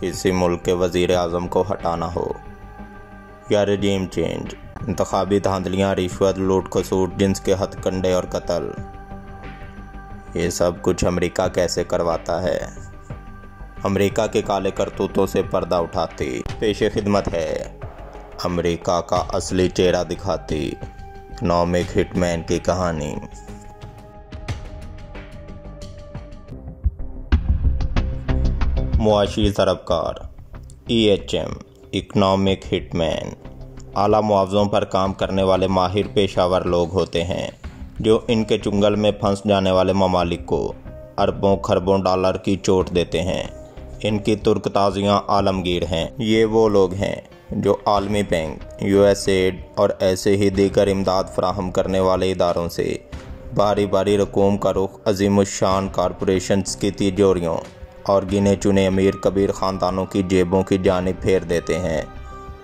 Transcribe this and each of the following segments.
किसी मुल्क के वज़ीर आज़म को हटाना हो या रजीम चेंज, इंतखाबी धांधलियाँ, रिश्वत, लूट खसूट, जिन्स के हथकंडे और कत्ल, ये सब कुछ अमेरिका कैसे करवाता है। अमेरिका के काले करतूतों से पर्दा उठाती पेशे खिदमत है अमेरिका का असली चेहरा दिखाती इकनॉमिक हिटमैन की कहानी। मुआशी ज़रबकार EHM इकनॉमिक हिटमैन आला मुआवज़ों पर काम करने वाले माहिर पेशावर लोग होते हैं जो इनके चुंगल में फंस जाने वाले ममालिक को अरबों खरबों डॉलर की चोट देते हैं। इनकी तुर्कताज़ियाँ आलमगीर हैं। ये वो लोग हैं जो आलमी बैंक, USAID और ऐसे ही दीगर इमदाद फराहम करने वाले इदारों से बारी बारी रकूम का रुख अजीमुश्शान कॉरपोरेशंस की तिजोरियों और गिने चुने अमीर कबीर ख़ानदानों की जेबों की जानिब फेर देते हैं,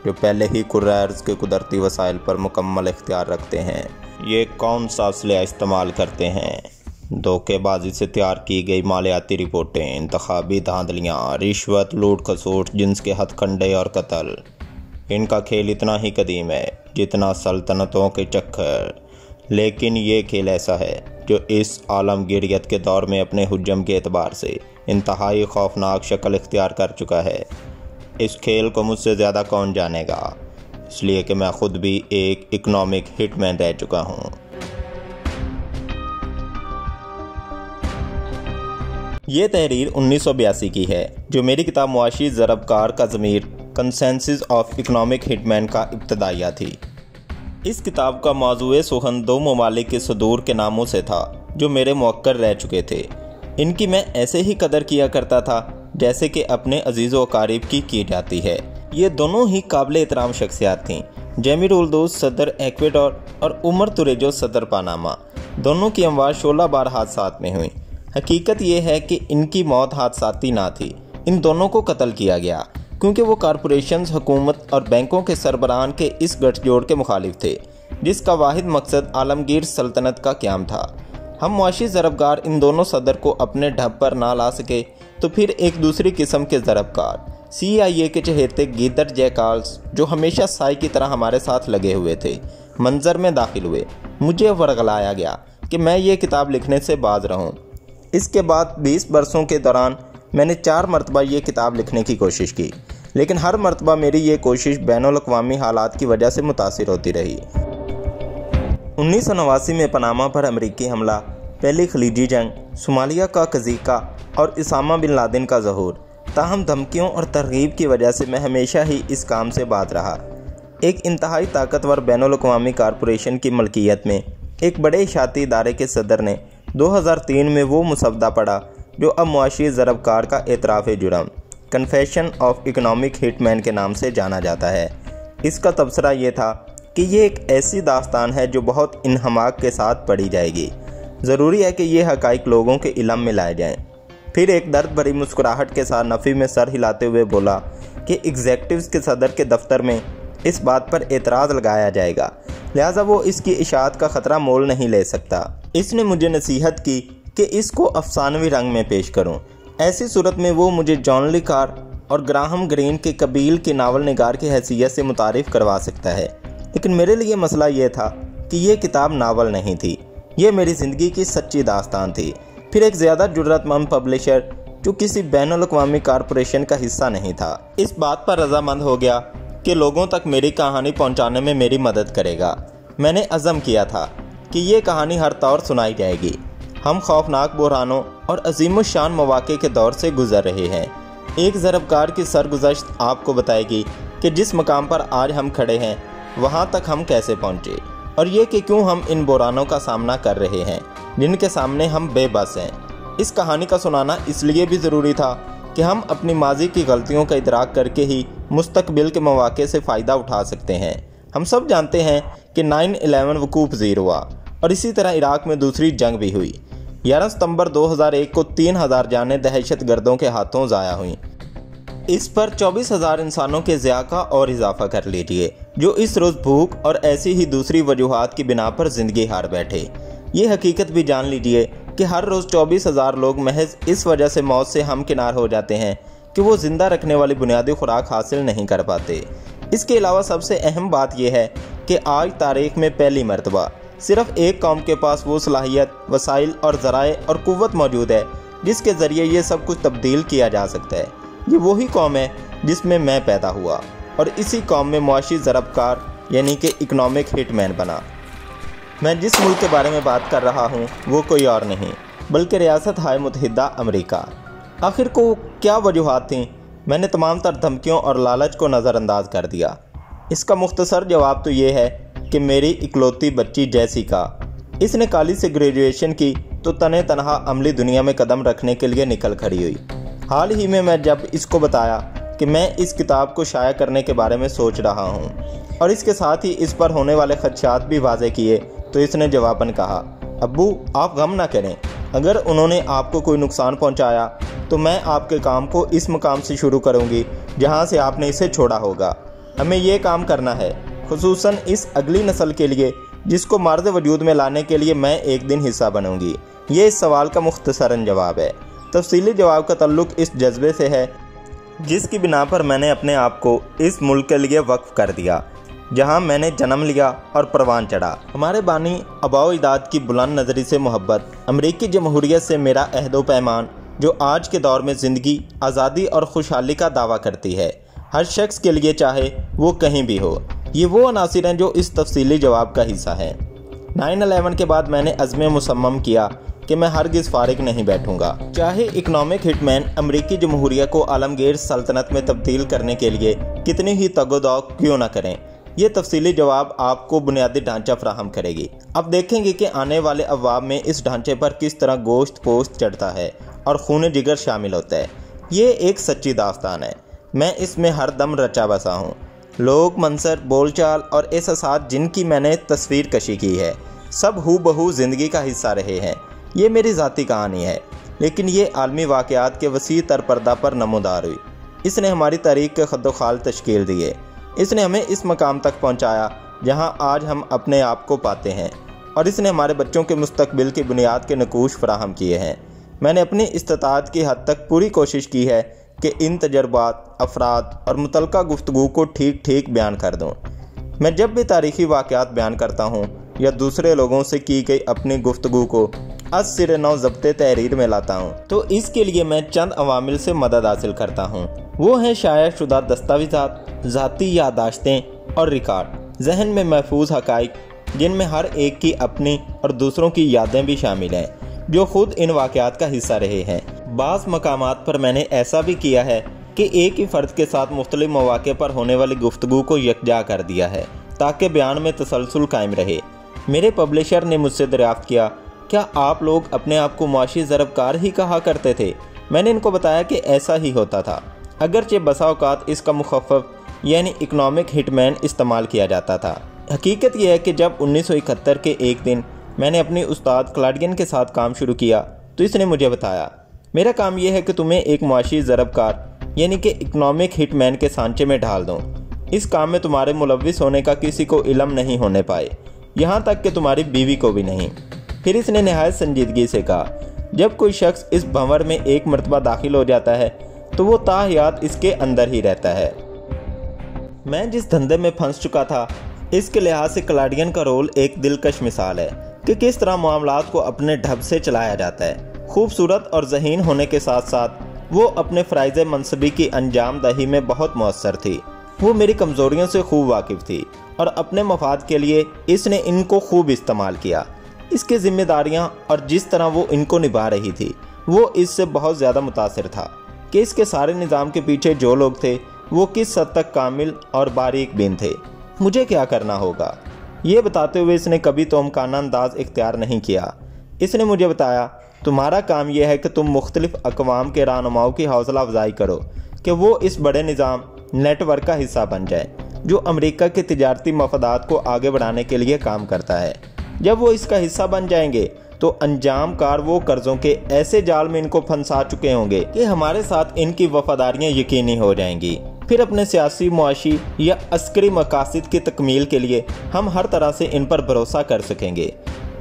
जो पहले ही कुर्रार्ज़ के कुदरती वसाइल पर मुकम्मल इख्तियार रखते हैं। ये कौन सा असलहा इस्तेमाल करते हैं? धोखेबाजी से तैयार की गई मालियाती रिपोर्टें, इंतखाबी धांधलियाँ, रिश्वत, लूट खसूट, जिन्स के हथकंडे और कत्ल। इनका खेल इतना ही कदीम है जितना सल्तनतों के चक्कर, लेकिन ये खेल ऐसा है जो इस आलमगीरियत के दौर में अपने हुज्जम के एतबार से इंतहाई खौफनाक शक्ल इख्तियार कर चुका है। इस खेल को मुझसे ज़्यादा कौन जानेगा, इसलिए कि मैं ख़ुद भी एक इकनॉमिक हिटमैन रह चुका हूँ। ये तहरीर 1982 की है, जो मेरी किताब मुआशी ज़रबकार का ज़मीर कंसेंसस ऑफ इकनॉमिक हिटमैन का इब्तदाइया थी। इस किताब का मौज़ूए सुखन दो ममालिक के सदूर के नामों से था जो मेरे मुअक्कर रह चुके थे। इनकी मैं ऐसे ही कदर किया करता था जैसे कि अपने अजीज़ व अकारीब की जाती है। ये दोनों ही काबिल एहतराम शख्सियात थीं। जेमी रुल्दूस सदर एक्वेडोर और उमर तुरेजो सदर पानामा, दोनों की अमवात 16 बार हादसात में हुई। हकीकत यह है कि इनकी मौत हादसाती ना थी, इन दोनों को कत्ल किया गया क्योंकि वो कॉरपोरेशंस, हुकूमत और बैंकों के सरबराहान के इस गठजोड़ के मुखालिफ थे जिसका वाहिद मकसद आलमगीर सल्तनत का क़याम था। हम मुआशी ज़रबकार इन दोनों सदर को अपने ढब पर ना ला सके तो फिर एक दूसरी किस्म के ज़रबकार CIA के चहेते गीदर जैकाल्स, जो हमेशा साई की तरह हमारे साथ लगे हुए थे, मंजर में दाखिल हुए। मुझे वर्गलाया गया कि मैं ये किताब लिखने से बाज रहूं। इसके बाद 20 बरसों के दौरान मैंने 4 मरतबा ये किताब लिखने की कोशिश की, लेकिन हर मरतबा मेरी ये कोशिश बैनुल-अक़वामी हालात की वजह से मुतासिर होती रही। 1989 में पनामा पर अमरीकी हमला, पहली खलीजी जंग, सोमालिया का कज़ीका और उसामा बिन लादेन का ज़हूर, ताहम धमकियों और तरगीब की वजह से मैं हमेशा ही इस काम से बाज रहा। एक इंतहाई ताकतवर बैनुल-अक़वामी कॉरपोरेशन की मलकियत में एक बड़े इशाती इदारे के सदर ने 2003 में वो मुसवदा पढ़ा जो अब मुआशी ज़रबकार का एतराफ़ जुर्म, कन्फेशन ऑफ इकनॉमिक हिटमैन के नाम से जाना जाता है। इसका तबसरा ये था कि ये एक ऐसी दास्तान है जो बहुत इन्हमाक के साथ पढ़ी जाएगी। ज़रूरी है कि ये हक़ाइक़ लोगों के इल्म में लाए जाएँ। फिर एक दर्द भरी मुस्कुराहट के साथ नफ़ी में सर हिलाते हुए बोला कि एग्जेक्टिव्स के सदर के दफ्तर में इस बात पर एतराज़ लगाया जाएगा, लिहाजा वो इसकी इशाअत का ख़तरा मोल नहीं ले सकता। इसने मुझे नसीहत की कि इसको अफसानवी रंग में पेश करूं। ऐसी सूरत में वो मुझे जॉन ले कार और ग्राहम ग्रीन के कबील के नावल निगार की हैसियत से मुतारिफ़ करवा सकता है, लेकिन मेरे लिए मसला ये था कि ये किताब नावल नहीं थी, ये मेरी ज़िंदगी की सच्ची दास्तान थी। फिर एक ज़्यादा जुर्रतमंद पब्लिशर जो किसी बैनुल-अक़वामी कॉरपोरेशन का हिस्सा नहीं था, इस बात पर रज़ामंद हो गया कि लोगों तक मेरी कहानी पहुंचाने में मेरी मदद करेगा। मैंने अज़म किया था कि ये कहानी हर तौर सुनाई जाएगी। हम खौफनाक बुहरानों और अजीमुश्शान मौक़े के दौर से गुज़र रहे हैं। एक ज़रबकार की सरगुज़श्त आपको बताएगी कि जिस मकाम पर आज हम खड़े हैं वहाँ तक हम कैसे पहुँचे, और ये कि क्यों हम इन बुहरानों का सामना कर रहे हैं जिनके सामने हम बेबस हैं। इस कहानी का सुनाना इसलिए भी ज़रूरी था कि हम अपनी माजी की गलतियों का इदराक करके ही मुस्तकबिल के मौक़े से फ़ायदा उठा सकते हैं। हम सब जानते हैं कि 9/11 वकूफ़ पज़ीर हुआ और इसी तरह इराक़ में दूसरी जंग भी हुई। 11 सितंबर 2001 को 3000 जानें दहशत गर्दों के हाथों ज़ाया हुई। इस पर 24,000 इंसानों के ज़िया का और इजाफा कर लीजिए जो इस रोज़ भूख और ऐसी ही दूसरी वजूहात की बिना पर ज़िंदगी हार बैठे। ये हकीकत भी जान लीजिए कि हर रोज़ 24,000 लोग महज इस वजह से मौत से हमकिनार हो जाते हैं कि वो ज़िंदा रखने वाली बुनियादी खुराक हासिल नहीं कर पाते। इसके अलावा सबसे अहम बात यह है कि आज तारीख में पहली मर्तबा सिर्फ एक कौम के पास वो सलाहियत, वसाइल और ज़राए और क़ुव्वत मौजूद है जिसके ज़रिए ये सब कुछ तब्दील किया जा सकता है। ये वही कौम है जिसमें मैं पैदा हुआ और इसी कौम में मुआशी ज़रबकार यानी कि इकनॉमिक हिटमैन बना। मैं जिस मुल्क के बारे में बात कर रहा हूँ वो कोई और नहीं बल्कि रियासत हाय मुत्तहिदा अमेरिका। आखिर को क्या वजूहात थीं? मैंने तमाम तर धमकियों और लालच को नज़रअंदाज कर दिया। इसका मुख्तसर जवाब तो ये है कि मेरी इकलौती बच्ची जैसिका, इसने कॉलेज से ग्रेजुएशन की तो तने तनहा अमली दुनिया में कदम रखने के लिए निकल खड़ी हुई। हाल ही में मैं जब इसको बताया कि मैं इस किताब को शाया करने के बारे में सोच रहा हूँ और इसके साथ ही इस पर होने वाले खदशात भी वाज़े किए तो इसने जवाबन कहा, अब्बू आप गम ना करें, अगर उन्होंने आपको कोई नुकसान पहुँचाया तो मैं आपके काम को इस मकाम से शुरू करूँगी जहाँ से आपने इसे छोड़ा होगा। हमें ये काम करना है, खुसूसन इस अगली नस्ल के लिए जिसको मर्द वजूद में लाने के लिए मैं एक दिन हिस्सा बनूंगी। ये इस सवाल का मुख्तसरन जवाब है। तफसीली जवाब का ताल्लुक इस जज्बे से है जिसकी बिना पर मैंने अपने आप को इस मुल्क के लिए वक्फ कर दिया जहां मैंने जन्म लिया और परवान चढ़ा। हमारे बानी आबाओ इजाद की बुलंद नज़री से मोहब्बत, अमरीकी जमहूरियत से मेरा अहदो पैमान जो आज के दौर में ज़िंदगी, आज़ादी और खुशहाली का दावा करती है हर शख्स के लिए चाहे वो कहीं भी हो। ये वो अनासिर हैं जो इस तफसीली जवाब का हिस्सा हैं। 9/11 के बाद मैंने अज़्म मुसम्मम किया कि मैं हरगिज़ फारिग नहीं बैठूंगा, चाहे इकनॉमिक हिटमैन अमरीकी जमहूरिया को आलमगीर सल्तनत में तब्दील करने के लिए कितनी ही तगोदौक क्यों न करें। ये तफसीली जवाब आपको बुनियादी ढांचा फराहम करेगी। अब देखेंगे कि आने वाले अवाब में इस ढांचे पर किस तरह गोश्त पोस्त चढ़ता है और खून जिगर शामिल होता है। ये एक सच्ची दास्तान है, मैं इसमें हर दम रचा बसा हूँ। लोग, मंसर, बोलचाल और एहसास जिनकी मैंने तस्वीर कशी की है सब हूबहू ज़िंदगी का हिस्सा रहे हैं। ये मेरी ज़ाती कहानी है लेकिन ये आलमी वाक़यात के वसी तर पर्दा पर नमूदार हुई। इसने हमारी तारीख़ के खद्दोखाल तश्कील दिए, इसने हमें इस मकाम तक पहुँचाया जहाँ आज हम अपने आप को पाते हैं और इसने हमारे बच्चों के मुस्तकबिल की बुनियाद के नकूश फराहम किए हैं। मैंने अपनी इस्तात की हद तक पूरी कोशिश की है कि इन तजर्बात, अफराद और मुतलका गुफ्तगू को ठीक ठीक बयान कर दूँ। मैं जब भी तारीख़ी वाक़यात बयान करता हूँ या दूसरे लोगों से की गई अपनी गुफ्तगू को अस सिरे नौ ज़ब्ते तहरीर में लाता हूँ तो इसके लिए मैं चंद अवामिल से मदद हासिल करता हूँ। वो हैं शाया शुदा दस्तावेज़ात, ज़ाती यादाश्तें और रिकॉर्ड, जहन में महफूज हक़ाइक़ जिनमें हर एक की अपनी और दूसरों की यादें भी शामिल हैं जो ख़ुद इन वाक़यात का हिस्सा रहे हैं। बाज़ मकामात पर मैंने ऐसा भी किया है कि एक ही फ़र्द के साथ मुख्तलिफ मौक़े पर होने वाली गुफ्तगू को यकजा कर दिया है ताकि बयान में तसलसल कायम रहे। मेरे पब्लिशर ने मुझसे दरियाफ़्त किया, क्या आप लोग अपने आप को मुआशी ज़रबकार ही कहा करते थे? मैंने इनको बताया कि ऐसा ही होता था, अगरचे बसा औक़ात इसका मुख़फ़्फ़फ़ यानी इकनॉमिक हिटमैन इस्तेमाल किया जाता था। हकीकत यह है कि जब 1971 के एक दिन मैंने अपनी उस्ताद क्लाडियन के साथ काम शुरू किया तो इसने मुझे बताया, मेरा काम यह है कि तुम्हें एक मुआशी ज़रबकार यानी कि इकनॉमिक हिटमैन के सांचे में ढाल दूँ। इस काम में तुम्हारे मुलव्विस होने का किसी को इल्म नहीं होने पाए, यहाँ तक कि तुम्हारी बीवी को भी नहीं। फिर इसने नहायत संजीदगी से कहा, जब कोई शख्स इस भंवर में एक मरतबा दाखिल हो जाता है तो वो ताहयात इसके अंदर ही रहता है। मैं जिस धंधे में फंस चुका था इसके लिहाज से क्लाडियन का रोल एक दिलकश मिसाल है कि किस तरह मामलात को अपने ढब से चलाया जाता है। खूबसूरत और ज़हीन होने के साथ साथ वो अपने फ़राइज़ मनसबी की अंजाम दही में बहुत मौसर थी। वो मेरी कमज़ोरियों से खूब वाकिफ़ थी और अपने मफाद के लिए इसने इनको खूब इस्तेमाल किया। इसकी ज़िम्मेदारियाँ और जिस तरह वो इनको निभा रही थी वो इससे बहुत ज़्यादा मुतासिर था कि इसके सारे निज़ाम के पीछे जो लोग थे वो किस हद तक कामिल और बारीक बीन थे। मुझे क्या करना होगा ये बताते हुए इसने कभी तोमखाना अंदाज इख्तियार नहीं किया। इसने मुझे बताया, तुम्हारा काम यह है कि तुम मुख्तलिफ अक़वाम के रहनुमाओं की हौसला अफजाई करो कि वो इस बड़े निज़ाम नेटवर्क का हिस्सा बन जाए जो अमेरिका के तिजारती मफादात को आगे बढ़ाने के लिए काम करता है। जब वो इसका हिस्सा बन जाएंगे तो अंजाम कार वो कर्ज़ों के ऐसे जाल में इनको फंसा चुके होंगे कि हमारे साथ इनकी वफादारियाँ यकीनी हो जाएंगी। फिर अपने सियासी, मुआशी या अस्करी मकासद की तकमील के लिए हम हर तरह से इन पर भरोसा कर सकेंगे।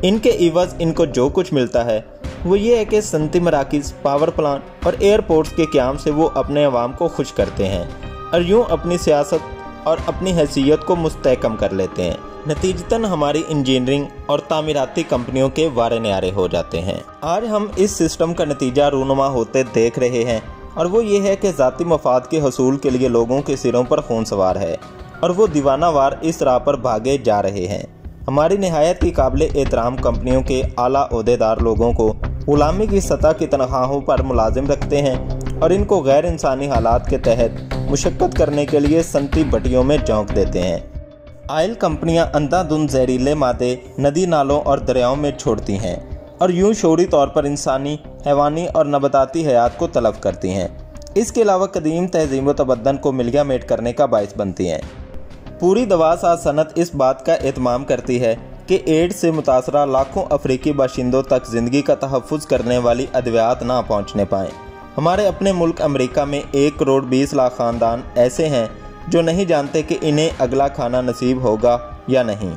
इनके इवज़ इनको जो कुछ मिलता है वो ये है कि सनती मराकिज़, पावर प्लांट और एयरपोर्ट्स के क़याम से वो अपने अवाम को खुश करते हैं और यूँ अपनी सियासत और अपनी हैसियत को मुस्तहकम कर लेते हैं। नतीजतन हमारी इंजीनियरिंग और तामीराती कंपनियों के वारे न्यारे हो जाते हैं। आज हम इस सिस्टम का नतीजा रूनुमा होते देख रहे हैं और वो ये है कि ज़ाती मफाद के हसूल के लिए लोगों के सिरों पर खून सवार है और वो दीवानावार इस राह पर भागे जा रहे हैं। हमारी नहायत ही काबिल एहतराम कंपनियों के आला ओहदेदार लोगों को गुलामी की सतह की तनख्वाहों पर मुलाजिम रखते हैं और इनको गैर इंसानी हालात के तहत मुशक्कत करने के लिए सनती भट्टियों में झोंक देते हैं। आयल कंपनियां अंधाधुंध जहरीले मादे नदी नालों और दरियाओं में छोड़ती हैं और यूं शौरी तौर पर इंसानी, हैवानी और नबाताती हयात को तलफ करती हैं। इसके अलावा कदीम तहजीब व तबद्दन को मिलगा-मेट करने का बाइस बनती हैं। पूरी दवासाज सनत इस बात का एहतमाम करती है कि एड्स से मुतासरा लाखों अफ्रीकी बाशिंदों तक ज़िंदगी का तहफ़्फ़ुज़ करने वाली अद्वियात ना पहुँचने पाएँ। हमारे अपने मुल्क अमेरिका में 1 करोड़ 20 लाख ख़ानदान ऐसे हैं जो नहीं जानते कि इन्हें अगला खाना नसीब होगा या नहीं।